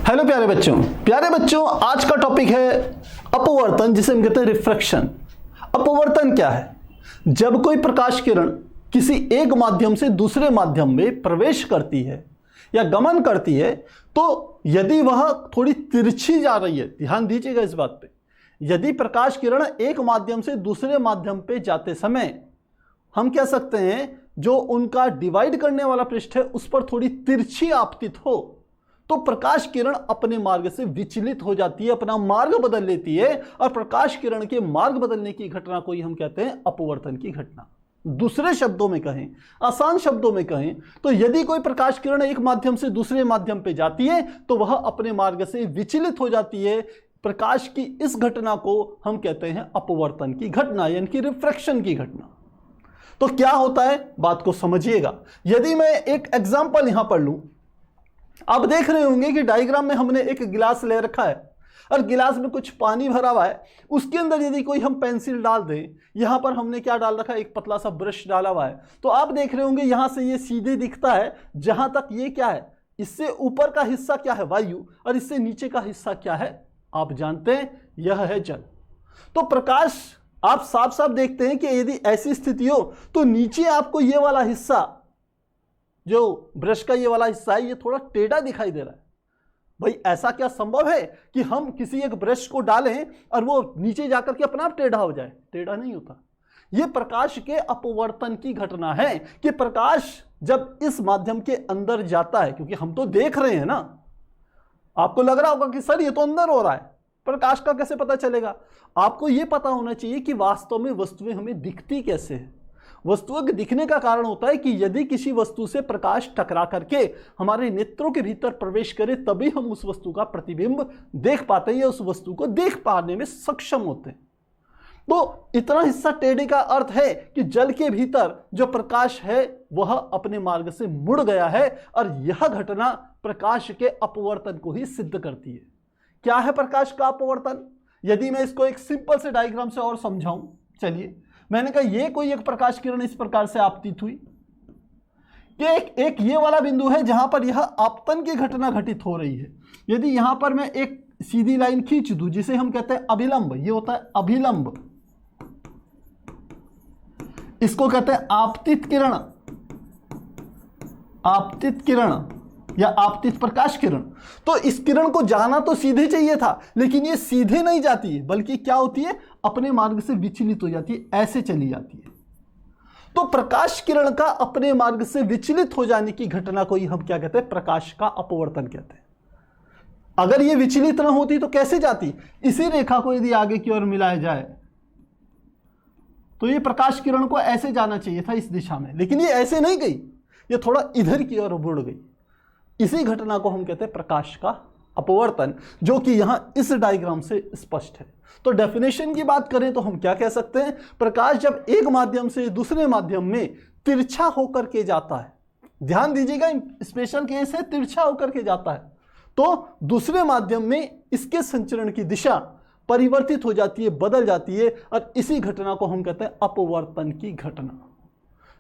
Hello प्यारे बच्चों आज का टॉपिक है अपवर्तन, जिसे हम कहते हैं रिफ्रैक्शन। अपवर्तन क्या है? जब कोई प्रकाश किरण किसी एक माध्यम से दूसरे माध्यम में प्रवेश करती है या गमन करती है, तो यदि वह थोड़ी तिरछी जा रही है, ध्यान दीजिएगा इस बात पे, यदि प्रकाश किरण एक माध्यम से दूसरे माध्यम पे जाते समय हम कह सकते हैं जो उनका डिवाइड करने वाला पृष्ठ है उस पर थोड़ी तिरछी आपतित हो, तो प्रकाश किरण अपने मार्ग से विचलित हो जाती है, अपना मार्ग बदल लेती है, और प्रकाश किरण के मार्ग बदलने की घटना को ही हम कहते हैं अपवर्तन की घटना। दूसरे शब्दों में कहें, आसान शब्दों में कहें, तो यदि कोई प्रकाश किरण एक माध्यम से दूसरे माध्यम पे जाती है तो वह अपने मार्ग से विचलित हो जाती है। प्रकाश की इस घटना को हम कहते हैं अपवर्तन की घटना, यानी कि रिफ्रैक्शन की घटना। तो क्या होता है, बात को समझिएगा। यदि मैं एक एग्जाम्पल यहां पर लूं, आप देख रहे होंगे कि डायग्राम में हमने एक गिलास ले रखा है और गिलास में कुछ पानी भरा हुआ है। उसके अंदर यदि कोई हम पेंसिल डाल दें, यहां पर हमने क्या डाल रखा है, एक पतला सा ब्रश डाला हुआ है, तो आप देख रहे होंगे यहां से ये सीधे दिखता है, जहां तक ये क्या है, इससे ऊपर का हिस्सा क्या है, वायु, और इससे नीचे का हिस्सा क्या है, आप जानते हैं, यह है जल। तो प्रकाश आप साफ साफ देखते हैं कि यदि ऐसी स्थिति हो तो नीचे आपको ये वाला हिस्सा, जो ब्रश का ये वाला हिस्सा है, ये थोड़ा टेढ़ा दिखाई दे रहा है। भाई ऐसा क्या संभव है कि हम किसी एक ब्रश को डालें और वो नीचे जाकर के अपने आप टेढ़ा हो जाए? टेढ़ा नहीं होता। ये प्रकाश के अपवर्तन की घटना है कि प्रकाश जब इस माध्यम के अंदर जाता है, क्योंकि हम तो देख रहे हैं ना, आपको लग रहा होगा कि सर ये तो अंदर हो रहा है, प्रकाश का कैसे पता चलेगा? आपको यह पता होना चाहिए कि वास्तव में वस्तुएं हमें दिखती कैसे है। वस्तुओं के दिखने का कारण होता है कि यदि किसी वस्तु से प्रकाश टकरा करके हमारे नेत्रों के भीतर प्रवेश करे, तभी हम उस वस्तु का प्रतिबिंब देख पाते हैं या उस वस्तु को देख पाने में सक्षम होते हैं। तो इतना हिस्सा टेढ़े का अर्थ है कि जल के भीतर जो प्रकाश है वह अपने मार्ग से मुड़ गया है, और यह घटना प्रकाश के अपवर्तन को ही सिद्ध करती है। क्या है प्रकाश का अपवर्तन? यदि मैं इसको एक सिंपल से डायग्राम से और समझाऊं, चलिए, मैंने कहा ये कोई एक प्रकाश किरण इस प्रकार से आपतित हुई कि एक ये वाला बिंदु है जहां पर यह आपतन की घटना घटित हो रही है। यदि यहां पर मैं एक सीधी लाइन खींच दूं, जिसे हम कहते हैं अभिलंब, ये होता है अभिलंब, इसको कहते हैं आपतित किरण, आपतित किरण या आपतित प्रकाश किरण। तो इस किरण को जाना तो सीधे चाहिए था, लेकिन ये सीधे नहीं जाती है, बल्कि क्या होती है, अपने मार्ग से विचलित हो जाती है, ऐसे चली जाती है। तो प्रकाश किरण का अपने मार्ग से विचलित हो जाने की घटना को ही हम क्या कहते हैं, प्रकाश का अपवर्तन कहते हैं। अगर ये विचलित ना होती तो कैसे जाती? इसी रेखा को यदि आगे की ओर मिलाया जाए तो ये प्रकाश किरण को ऐसे जाना चाहिए था, इस दिशा में, लेकिन ये ऐसे नहीं गई, ये थोड़ा इधर की ओर मुड़ गई। इसी घटना को हम कहते हैं प्रकाश का अपवर्तन, जो कि यहां इस डायग्राम से स्पष्ट है। तो डेफिनेशन की बात करें तो हम क्या कह सकते हैं, प्रकाश जब एक माध्यम से दूसरे माध्यम में तिरछा होकर के जाता है, ध्यान दीजिएगा, स्पेशल केस है, तिरछा होकर के जाता है, तो दूसरे माध्यम में इसके संचरण की दिशा परिवर्तित हो जाती है, बदल जाती है, और इसी घटना को हम कहते हैं अपवर्तन की घटना।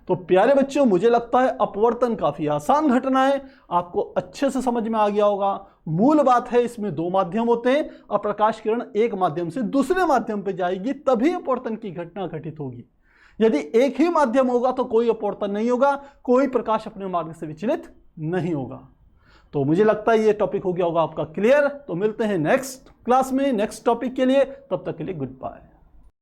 तो प्यारे बच्चों, मुझे लगता है अपवर्तन काफी आसान घटना है, आपको अच्छे से समझ में आ गया होगा। मूल बात है, इसमें दो माध्यम होते हैं और प्रकाश किरण एक माध्यम से दूसरे माध्यम पर जाएगी, तभी अपवर्तन की घटना घटित होगी। यदि एक ही माध्यम होगा तो कोई अपवर्तन नहीं होगा, कोई प्रकाश अपने मार्ग से विचलित नहीं होगा। तो मुझे लगता है ये टॉपिक हो गया होगा आपका क्लियर। तो मिलते हैं नेक्स्ट क्लास में नेक्स्ट टॉपिक के लिए, तब तक के लिए गुड बाय।